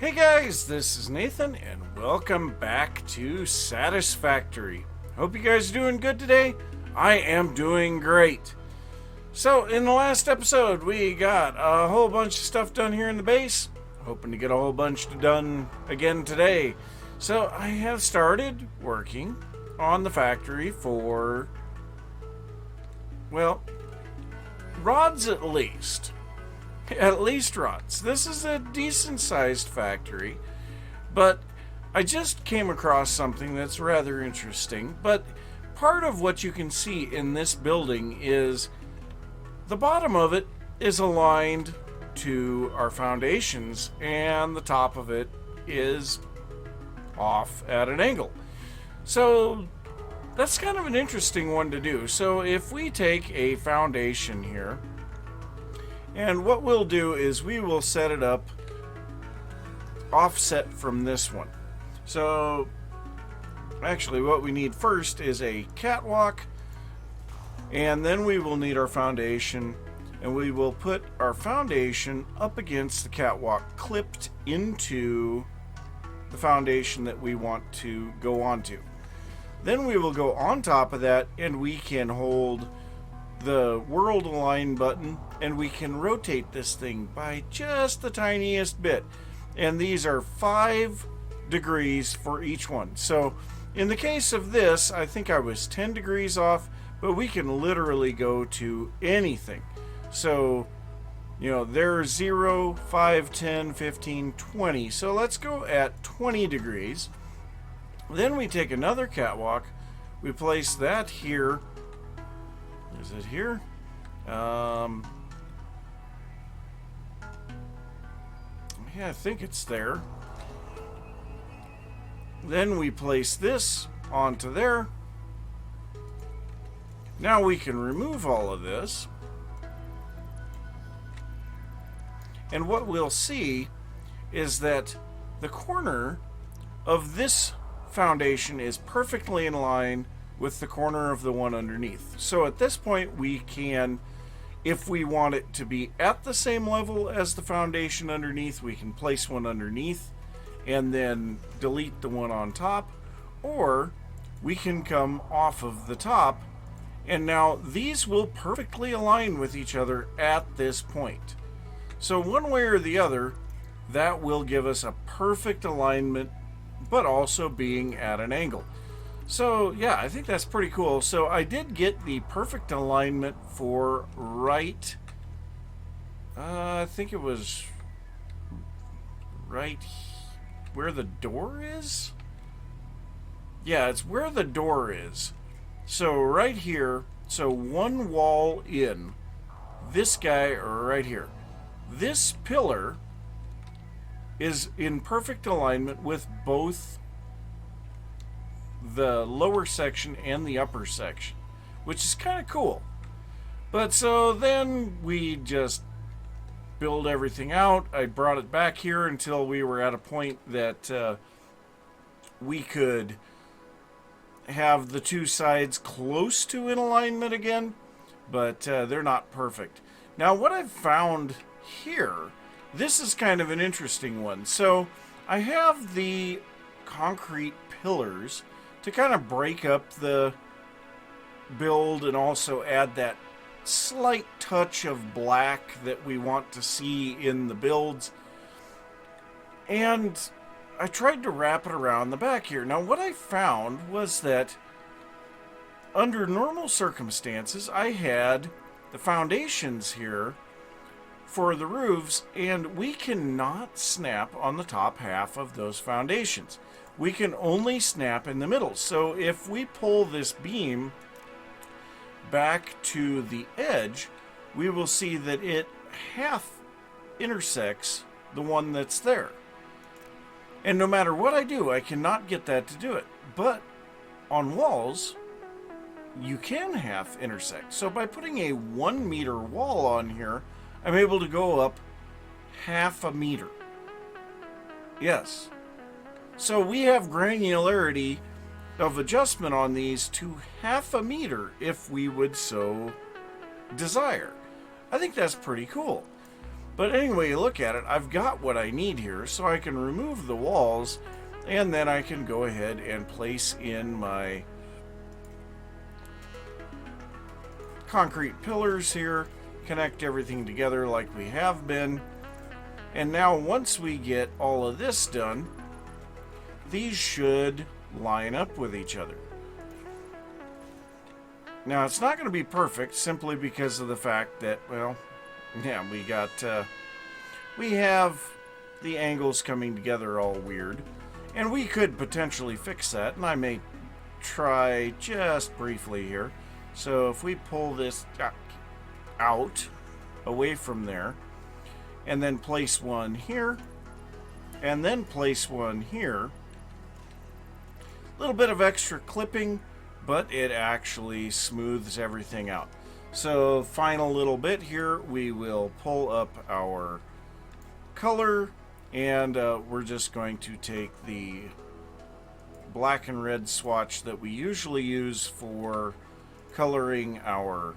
Hey guys, this is Nathan, and welcome back to Satisfactory. Hope you guys are doing good today. I am doing great. So, in the last episode, we got a whole bunch of stuff done here in the base. Hoping to get a whole bunch done again today. So, I have started working on the factory for, well, rods at least. At least rods. This is a decent sized factory, but I just came across something that's rather interesting. But part of what you can see in this building is the bottom of it is aligned to our foundations, and the top of it is off at an angle. So that's kind of an interesting one to do. So if we take a foundation here, and what we'll do is we will set it up offset from this one. So actually what we need first is a catwalk, and then we will need our foundation, and we will put our foundation up against the catwalk, clipped into the foundation that we want to go onto. Then we will go on top of that, and we can hold the world align button, and we can rotate this thing by just the tiniest bit, and these are 5 degrees for each one. So in the case of this, I think I was 10 degrees off, but we can literally go to anything. So there's 0, 5, 10, 15, 20. So let's go at 20 degrees. Then we take another catwalk, we place that here. Is it here? Yeah, I think it's there. Then we place this onto there. Now we can remove all of this. And what we'll see is that the corner of this foundation is perfectly in line with the corner of the one underneath. So at this point we can, if we want it to be at the same level as the foundation underneath, we can place one underneath and then delete the one on top, or we can come off of the top, and now these will perfectly align with each other at this point. So one way or the other, that will give us a perfect alignment, but also being at an angle. So yeah, I think that's pretty cool. So I did get the perfect alignment for right, I think it was right where the door is? Yeah, it's where the door is. So right here, so one wall in, this guy right here. This pillar is in perfect alignment with both the lower section and the upper section, which is kind of cool. But so then we just build everything out. I brought it back here until we were at a point that we could have the two sides close to in alignment again, but they're not perfect. Now what I've found here, this is kind of an interesting one. So I have the concrete pillars to kind of break up the build and also add that slight touch of black that we want to see in the builds. And I tried to wrap it around the back here. Now what I found was that under normal circumstances, I had the foundations here for the roofs, and we cannot snap on the top half of those foundations. We can only snap in the middle. So if we pull this beam back to the edge, we will see that it half intersects the one that's there. And no matter what I do, I cannot get that to do it. But on walls, you can half intersect. So by putting a 1 meter wall on here, I'm able to go up half a meter. Yes. So we have granularity of adjustment on these to half a meter if we would so desire. I think that's pretty cool. But anyway, you look at it, I've got what I need here, so I can remove the walls, and then I can go ahead and place in my concrete pillars here, connect everything together like we have been. And now once we get all of this done, these should line up with each other. Now it's not going to be perfect simply because of the fact that, well, yeah, we have the angles coming together all weird, and we could potentially fix that, and I may try just briefly here. So if we pull this out away from there, and then place one here, and then place one here, a little bit of extra clipping, but it actually smooths everything out. So final little bit here, we will pull up our color, and we're just going to take the black and red swatch that we usually use for coloring our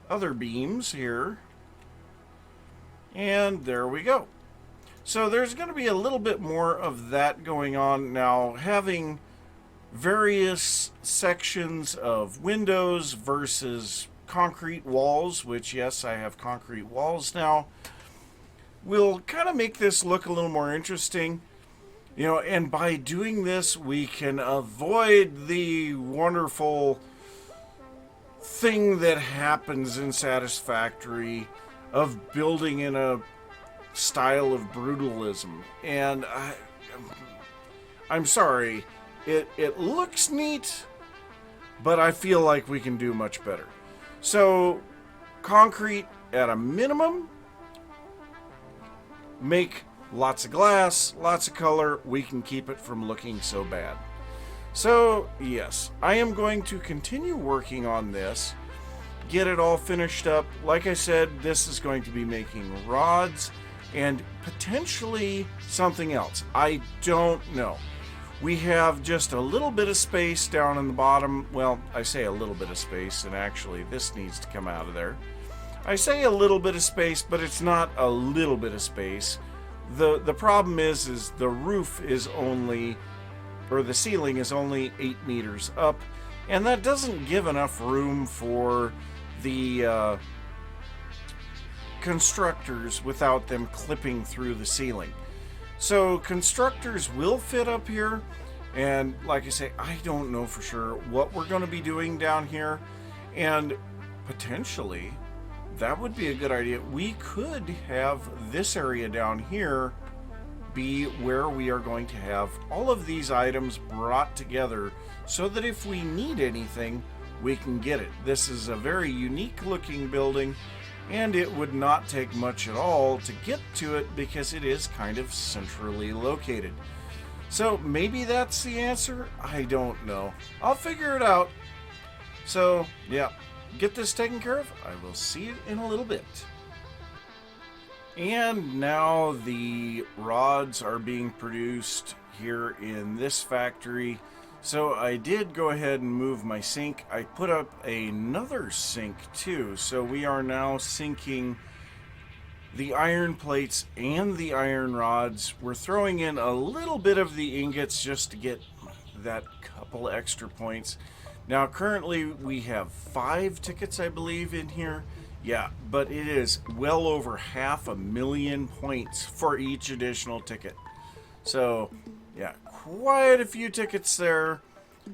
other beams here, and there we go. So there's going to be a little bit more of that going on now, having various sections of windows versus concrete walls, which yes, I have concrete walls now, will kind of make this look a little more interesting. You know, and by doing this, we can avoid the wonderful thing that happens in Satisfactory of building in a style of brutalism. And I'm sorry, it looks neat, but I feel like we can do much better. So, concrete at a minimum, make lots of glass, lots of color, we can keep it from looking so bad. So, yes, I am going to continue working on this, get it all finished up. Like I said, this is going to be making rods and potentially something else. I don't know. We have just a little bit of space down in the bottom. Well, I say a little bit of space, and actually this needs to come out of there. I say a little bit of space, but it's not a little bit of space. The problem is the roof is only, or the ceiling is only 8 meters up, and that doesn't give enough room for the constructors without them clipping through the ceiling. So constructors will fit up here, and like I say, I don't know for sure what we're going to be doing down here, and potentially that would be a good idea. We could have this area down here be where we are going to have all of these items brought together so that if we need anything, we can get it. This is a very unique looking building, and it would not take much at all to get to it because it is kind of centrally located. So maybe that's the answer? I don't know. I'll figure it out. So, yeah. Get this taken care of. I will see you in a little bit. And now the rods are being produced here in this factory. So I did go ahead and move my sink. I put up another sink too. So we are now sinking the iron plates and the iron rods. We're throwing in a little bit of the ingots just to get that couple extra points. Now, currently, we have 5 tickets, I believe, in here. Yeah, but it is well over 500,000 points for each additional ticket. So, yeah, quite a few tickets there,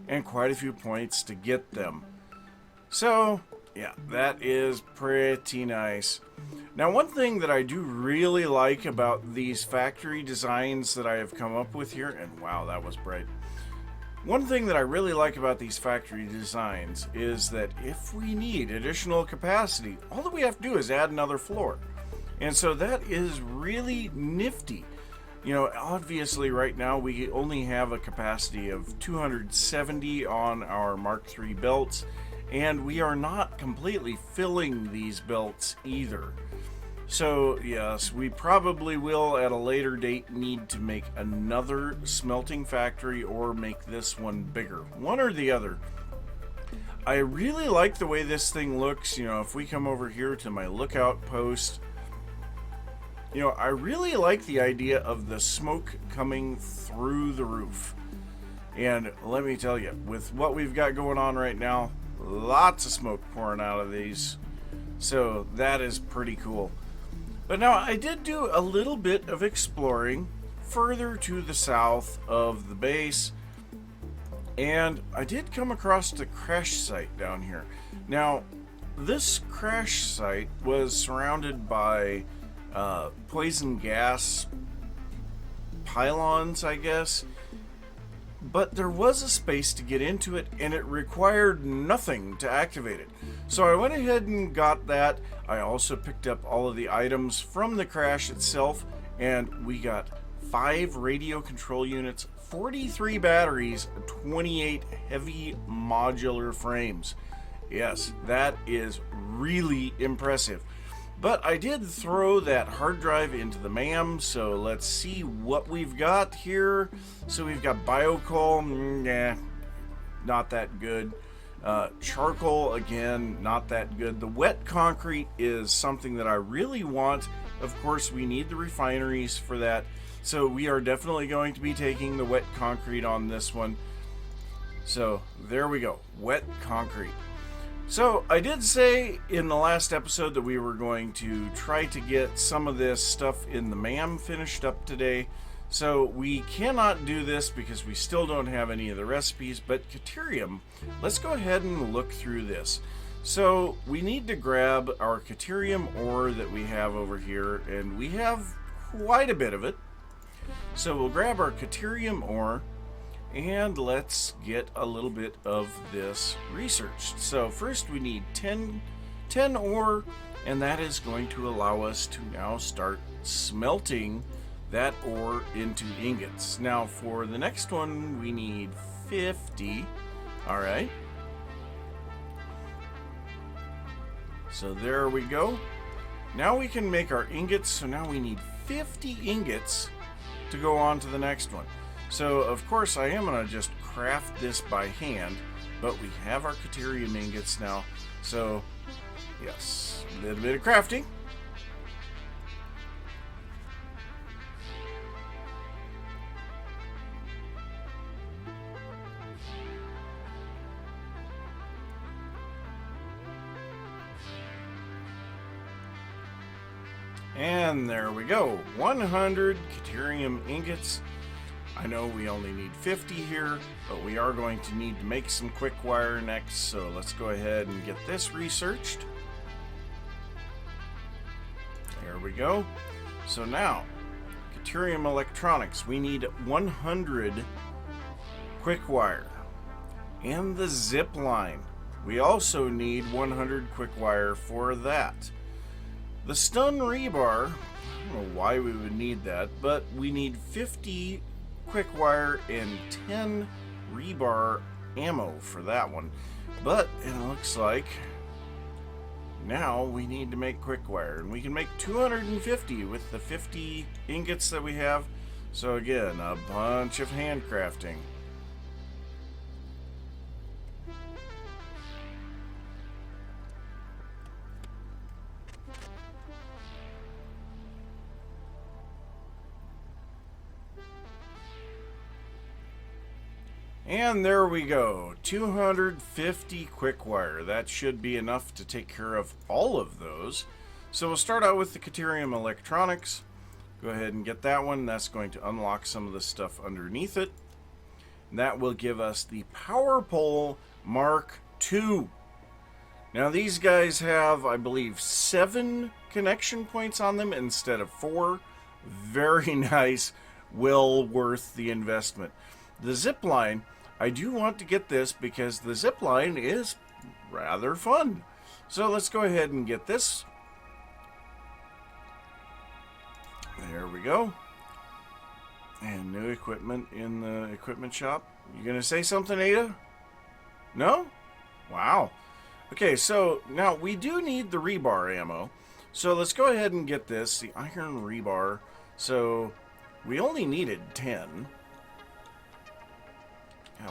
and quite a few points to get them. So, yeah, that is pretty nice. Now, one thing that I do really like about these factory designs that I have come up with here, and wow, that was bright. One thing that I really like about these factory designs is that if we need additional capacity, all that we have to do is add another floor. And so that is really nifty. You know, obviously right now we only have a capacity of 270 on our Mark III belts, and we are not completely filling these belts either. So yes, we probably will at a later date need to make another smelting factory or make this one bigger. One or the other. I really like the way this thing looks. You know, if we come over here to my lookout post, you know, I really like the idea of the smoke coming through the roof. And let me tell you, with what we've got going on right now, lots of smoke pouring out of these. So that is pretty cool. But now I did do a little bit of exploring further to the south of the base. And I did come across the crash site down here. Now, this crash site was surrounded by poison gas pylons, I guess. But there was a space to get into it, and it required nothing to activate it. So I went ahead and got that. I also picked up all of the items from the crash itself, and we got 5 radio control units, 43 batteries, 28 heavy modular frames. Yes, that is really impressive. But I did throw that hard drive into the MAM, so let's see what we've got here. So we've got biocoal, nah, not that good. Charcoal, again, not that good. The wet concrete is something that I really want. Of course, we need the refineries for that. So we are definitely going to be taking the wet concrete on this one. So there we go, wet concrete. So I did say in the last episode that we were going to try to get some of this stuff in the MAM finished up today. So we cannot do this because we still don't have any of the recipes, but Caterium, let's go ahead and look through this. So we need to grab our Caterium ore that we have over here, and we have quite a bit of it. So we'll grab our Caterium ore, and let's get a little bit of this researched. So first we need 10 ore, and that is going to allow us to now start smelting that ore into ingots. Now for the next one we need 50. Alright. So there we go. Now we can make our ingots, so now we need 50 ingots to go on to the next one. So of course I am going to just craft this by hand, but we have our Caterium ingots now. So yes, a little bit of crafting. And there we go, 100 Caterium ingots. I know we only need 50 here, but we are going to need to make some quick wire next, so let's go ahead and get this researched. There we go. So now, Caterium electronics, we need 100 quick wire. And the zip line, we also need 100 quick wire for that. The stun rebar, I don't know why we would need that, but we need 50 quick wire and 10 rebar ammo for that one. But it looks like now we need to make quick wire, and we can make 250 with the 50 ingots that we have. So again, a bunch of handcrafting. And there we go, 250 quick wire. That should be enough to take care of all of those. So we'll start out with the Caterium electronics. Go ahead and get that one. That's going to unlock some of the stuff underneath it. And that will give us the Power Pole Mark II. Now these guys have, I believe, 7 connection points on them instead of 4. Very nice, well worth the investment. The zip line, I do want to get this because the zip line is rather fun. So let's go ahead and get this. There we go. And new equipment in the equipment shop. You gonna say something, Ada? No? Wow. Okay, so now we do need the rebar ammo. So let's go ahead and get this, the iron rebar. So we only needed 10.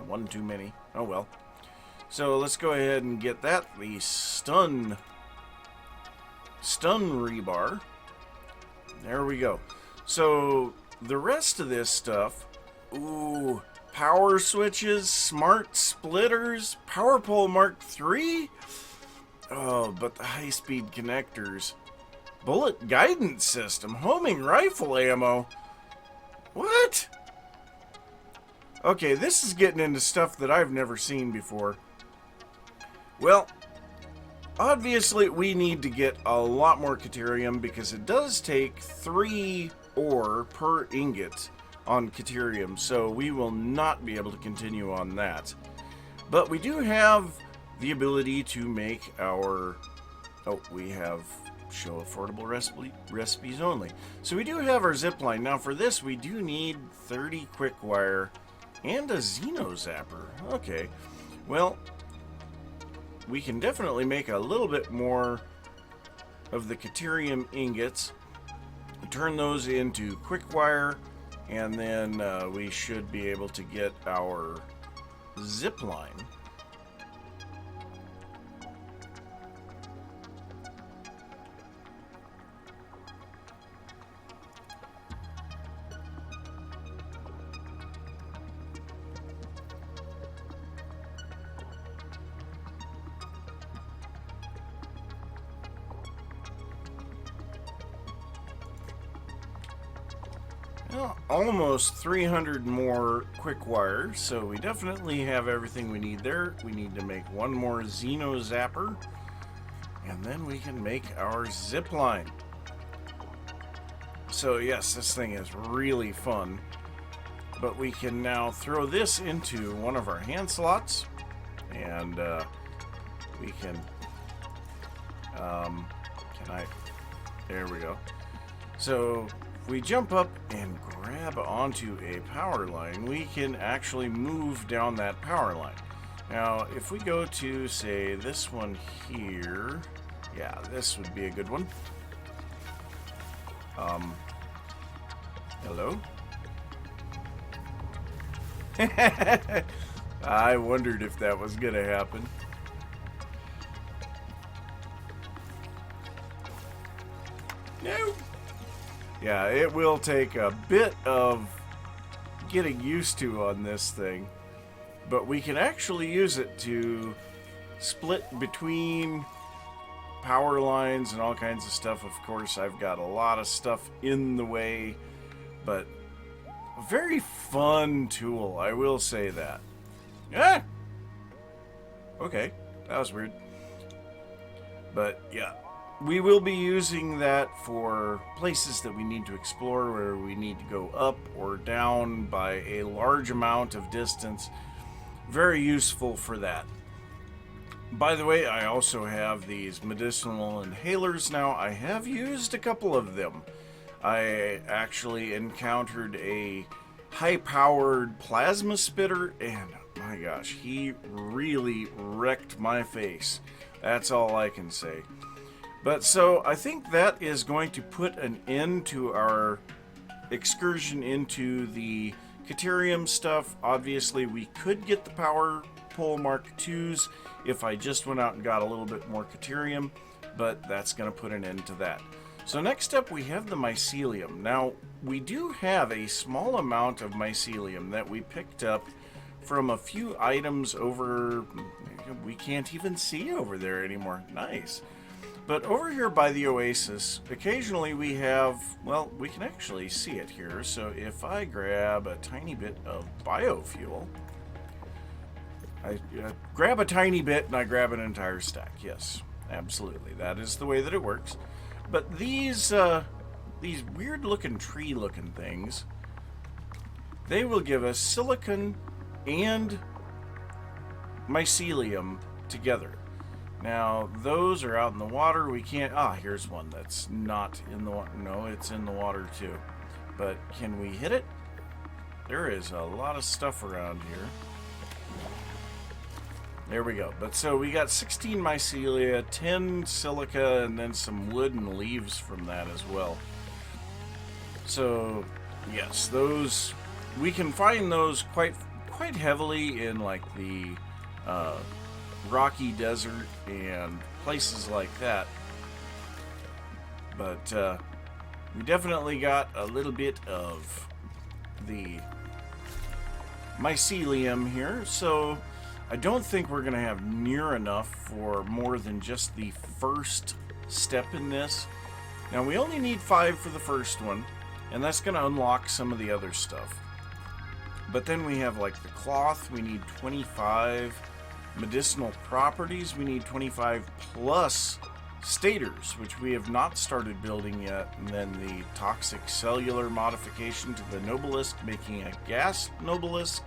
One too many. Oh well. So let's go ahead and get that. The stun rebar. There we go. So the rest of this stuff, ooh, power switches, smart splitters, power pole Mark III. Oh, but the high-speed connectors, bullet guidance system, homing rifle ammo. What? Okay, this is getting into stuff that I've never seen before. Well, obviously we need to get a lot more Caterium because it does take 3 ore per ingot on Caterium, so we will not be able to continue on that. But we do have the ability to make our... Oh, we have show affordable recipes only. So we do have our zip line. Now for this we do need 30 quick wire and a Xeno Zapper. Okay, well, we can definitely make a little bit more of the Caterium ingots, turn those into quick wire, and then we should be able to get our zip line. Well, almost 300 more quick wires, so we definitely have everything we need there. We need to make one more Xeno Zapper, and then we can make our zip line. So yes, this thing is really fun, but we can now throw this into one of our hand slots, and we can, there we go. So if we jump up and grab onto a power line, we can actually move down that power line. Now, if we go to, say, this one here, yeah, this would be a good one. Hello? I wondered if that was gonna happen. No. Yeah, it will take a bit of getting used to on this thing, but we can actually use it to split between power lines and all kinds of stuff. Of course, I've got a lot of stuff in the way, but a very fun tool, I will say that. Ah! Okay, that was weird. But yeah, we will be using that for places that we need to explore, where we need to go up or down by a large amount of distance. Very useful for that. By the way, I also have these medicinal inhalers now. I have used a couple of them. I actually encountered a high-powered plasma spitter, and my gosh, he really wrecked my face. That's all I can say. But so I think that is going to put an end to our excursion into the Caterium stuff. Obviously, we could get the Power Pole Mark IIs if I just went out and got a little bit more Caterium, but that's going to put an end to that. So next up, we have the mycelium. Now, we do have a small amount of mycelium that we picked up from a few items over... We can't even see over there anymore. Nice. But over here by the oasis, occasionally we have, well, we can actually see it here. So if I grab a tiny bit of biofuel, I grab a tiny bit and I grab an entire stack. Yes, absolutely. That is the way that it works. But these weird-looking tree-looking things, they will give us silicon and mycelium together. Now, those are out in the water. We can't... Ah, here's one that's not in the water. No, it's in the water, too. But can we hit it? There is a lot of stuff around here. There we go. But so we got 16 mycelia, 10 silica, and then some wood and leaves from that as well. So, yes, those... We can find those quite heavily in, like, the... rocky desert and places like that. But we definitely got a little bit of the mycelium here, so I don't think we're going to have near enough for more than just the first step in this. Now, we only need 5 for the first one, and that's going to unlock some of the other stuff. But then we have like the cloth, we need 25. Medicinal properties, we need 25 plus stators, which we have not started building yet. And then the toxic cellular modification to the Nobelisk, making a gas Nobelisk.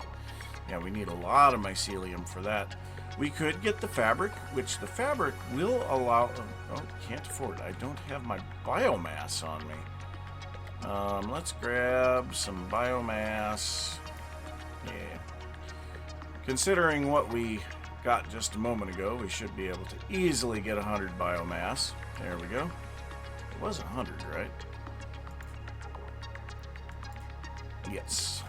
Yeah, we need a lot of mycelium for that. We could get the fabric, which the fabric will allow... Oh, can't afford it. I don't have my biomass on me. Let's grab some biomass. Yeah. Considering what we got just a moment ago, we should be able to easily get 100 biomass. There we go. It was 100, right? Yes.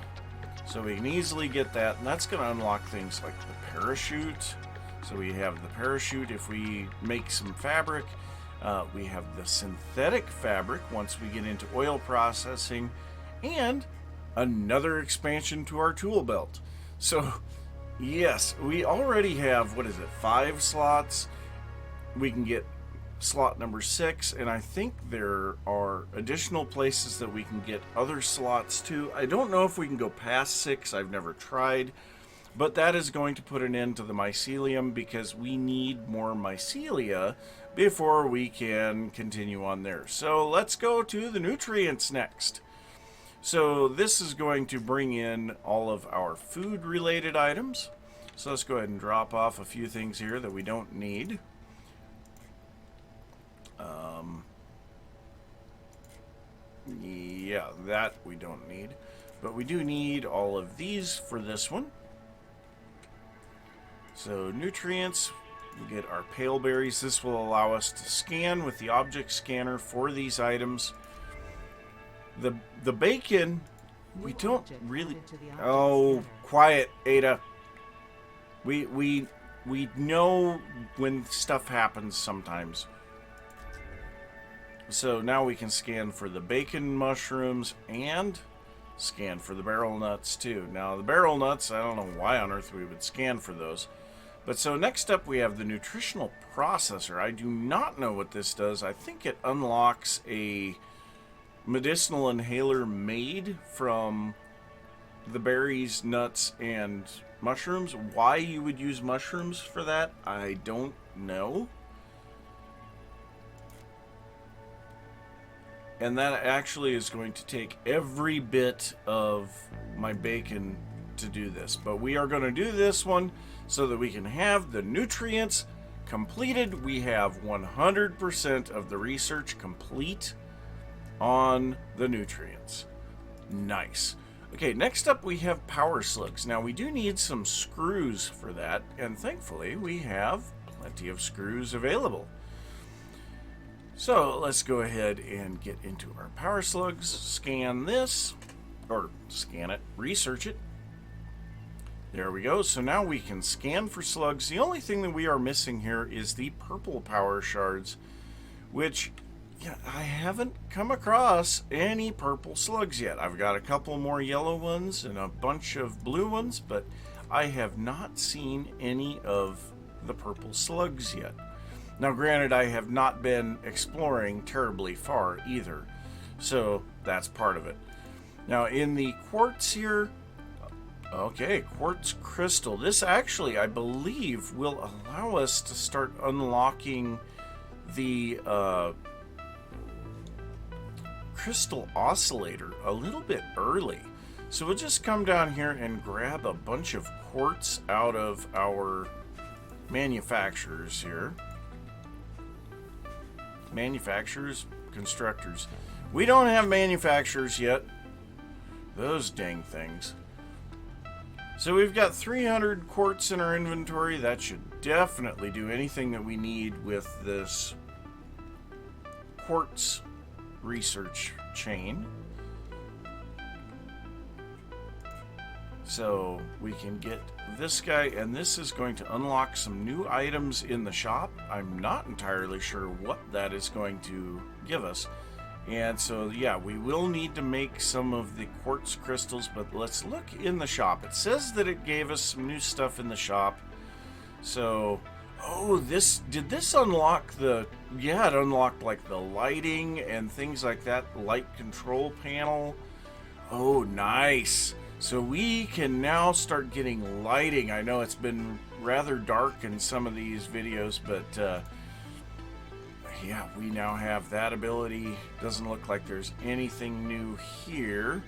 So we can easily get that, and that's going to unlock things like the parachute. So we have the parachute if we make some fabric. We have the synthetic fabric once we get into oil processing, and another expansion to our tool belt. So yes, we already have, 5 slots. We can get slot number 6, and I think there are additional places that we can get other slots too. I don't know if we can go past 6, I've never tried, but that is going to put an end to the mycelium because we need more mycelia before we can continue on there. So let's go to the nutrients next. So this is going to bring in all of our food-related items. So let's go ahead and drop off a few things here that we don't need. Yeah, that we don't need. But we do need all of these for this one. So nutrients, we get our pale berries. This will allow us to scan with the object scanner for these items. The bacon, we don't really... Oh, quiet, Ada. We know when stuff happens sometimes. So now we can scan for the bacon mushrooms and scan for the barrel nuts too. Now the barrel nuts, I don't know why on earth we would scan for those. But so next up we have the nutritional processor. I do not know what this does. I think it unlocks a medicinal inhaler made from the berries, nuts, and mushrooms. Why you would use mushrooms for that, I don't know. And that actually is going to take every bit of my bacon to do this. But we are going to do this one so that we can have the nutrients completed. We have 100% of the research complete on the nutrients. Nice. Okay, next up we have power slugs. Now we do need some screws for that, and thankfully we have plenty of screws available. So let's go ahead and get into our power slugs, scan this, or scan it, research it. There we go. So now we can scan for slugs. The only thing that we are missing here is the purple power shards, which I haven't come across any purple slugs yet. I've got a couple more yellow ones and a bunch of blue ones, but I have not seen any of the purple slugs yet. Now, granted, I have not been exploring terribly far either, so that's part of it. Now, in the quartz here, okay, quartz crystal. This actually, I believe, will allow us to start unlocking the crystal oscillator a little bit early. So we'll just come down here and grab a bunch of quartz out of our manufacturers here. Manufacturers, constructors. We don't have manufacturers yet. Those dang things. So we've got 300 quartz in our inventory. That should definitely do anything that we need with this quartz research chain. So we can get this guy, and this is going to unlock some new items in the shop. I'm not entirely sure what that is going to give us. And so, yeah, we will need to make some of the quartz crystals, but let's look in the shop. It says that it gave us some new stuff in the shop. So, oh, did this unlock yeah, it unlocked like the lighting and things like that, light control panel. Oh, nice. So we can now start getting lighting. I know it's been rather dark in some of these videos, but yeah, we now have that ability. Doesn't look like there's anything new here.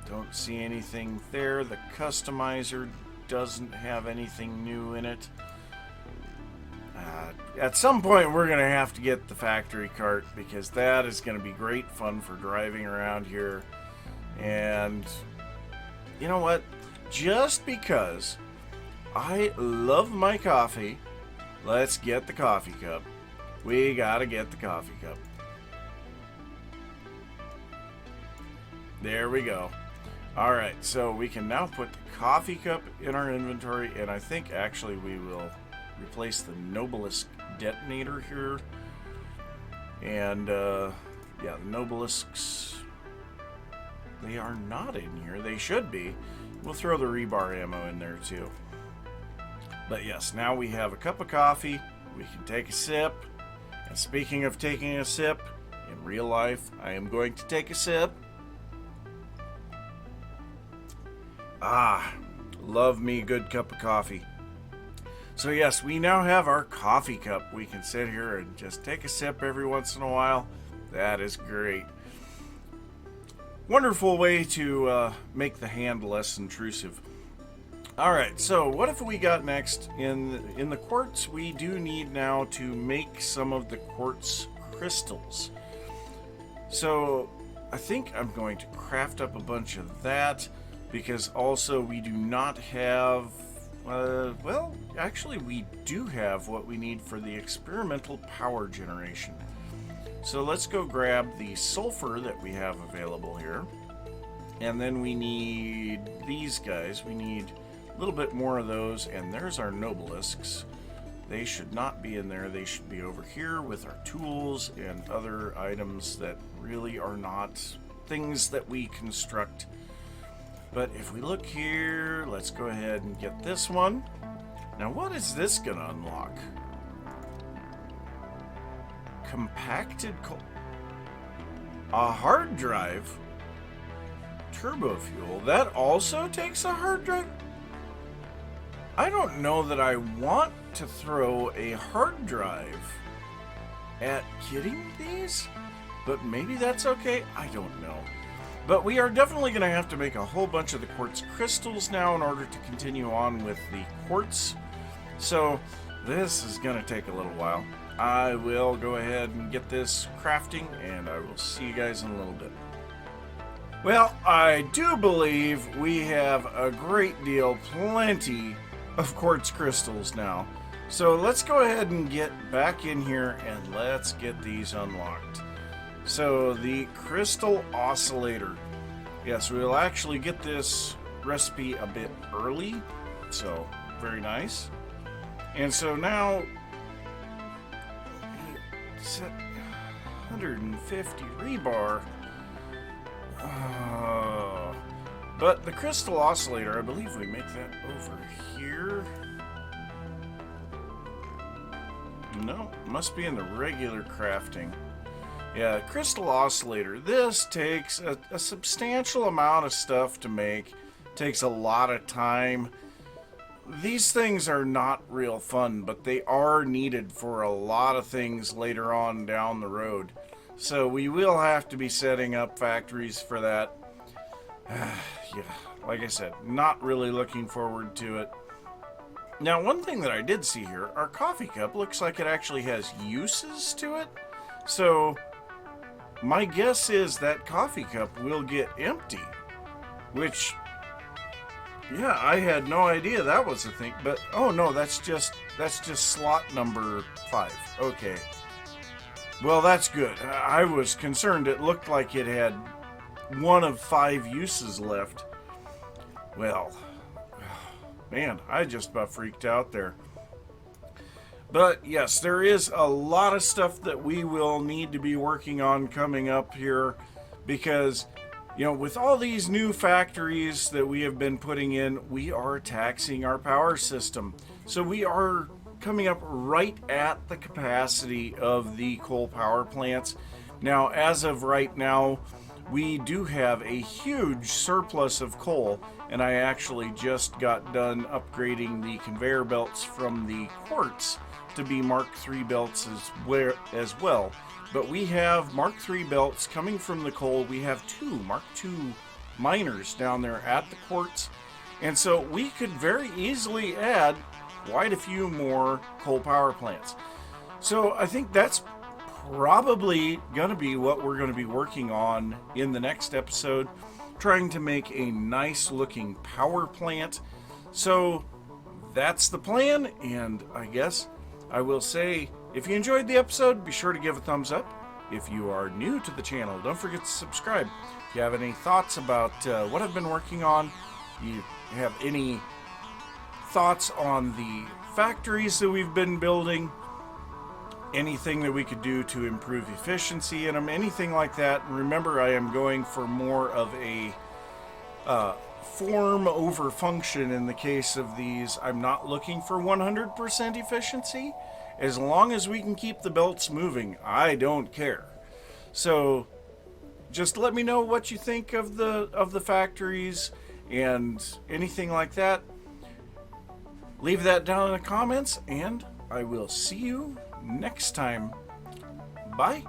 Don't see anything there. The customizer doesn't have anything new in it. At some point, we're going to have to get the factory cart because that is going to be great fun for driving around here. And you know what? Just because I love my coffee, let's get the coffee cup. We gotta get the coffee cup. There we go. Alright, so we can now put the coffee cup in our inventory, and I think actually we will replace the Nobilisk detonator here. And, yeah, the Nobilisks, they are not in here. They should be. We'll throw the rebar ammo in there too. But yes, now we have a cup of coffee. We can take a sip. And speaking of taking a sip, in real life, I am going to take a sip. Ah, love me a good cup of coffee. So yes, we now have our coffee cup. We can sit here and just take a sip every once in a while. That is great. Wonderful way to make the hand less intrusive. Alright, so what have we got next? In the quartz, we do need now to make some of the quartz crystals. So I think I'm going to craft up a bunch of that, because also we do not have, well, actually we do have what we need for the experimental power generation. So let's go grab the sulfur that we have available here. And then we need these guys. We need a little bit more of those, and there's our Nobilisks. They should not be in there. They should be over here with our tools and other items that really are not things that we construct. But if we look here, let's go ahead and get this one. Now, what is this going to unlock? Compacted a hard drive. Turbo fuel. That also takes a hard drive? I don't know that I want to throw a hard drive at getting these, but maybe that's okay. I don't know. But we are definitely going to have to make a whole bunch of the quartz crystals now in order to continue on with the quartz. So this is going to take a little while. I will go ahead and get this crafting, and I will see you guys in a little bit. Well, I do believe we have a great deal, plenty of quartz crystals now. So let's go ahead and get back in here and let's get these unlocked. So the crystal oscillator. Yes, we'll actually get this recipe a bit early. So, very nice. And so now, set 150 rebar. But the crystal oscillator, I believe we make that over here. No, must be in the regular crafting. Yeah, crystal oscillator. This takes a substantial amount of stuff to make. Takes a lot of time. These things are not real fun, but they are needed for a lot of things later on down the road. So we will have to be setting up factories for that. Yeah, like I said, not really looking forward to it. Now, one thing that I did see here, our coffee cup looks like it actually has uses to it. So my guess is that coffee cup will get empty, which, yeah, I had no idea that was a thing. But oh no, that's just slot number 5. Okay. Well, that's good. I was concerned. It looked like it had one of 5 uses left. Well, man, I just about freaked out there. But yes, there is a lot of stuff that we will need to be working on coming up here because, with all these new factories that we have been putting in, we are taxing our power system. So we are coming up right at the capacity of the coal power plants. Now, as of right now, we do have a huge surplus of coal, and I actually just got done upgrading the conveyor belts from the quartz to be Mark III belts as well. But we have Mark III belts coming from the coal. We have 2 Mark II miners down there at the quartz. And so we could very easily add quite a few more coal power plants. So I think that's probably going to be what we're going to be working on in the next episode, trying to make a nice looking power plant. So that's the plan, and I guess I will say, if you enjoyed the episode, be sure to give a thumbs up. If you are new to the channel, don't forget to subscribe. If you have any thoughts about what I've been working on, you have any thoughts on the factories that we've been building, anything that we could do to improve efficiency in them, anything like that. And remember, I am going for more of a form over function in the case of these. I'm not looking for 100% efficiency. As long as we can keep the belts moving, I don't care. So just let me know what you think of the factories and anything like that. Leave that down in the comments, and I will see you next time. Bye.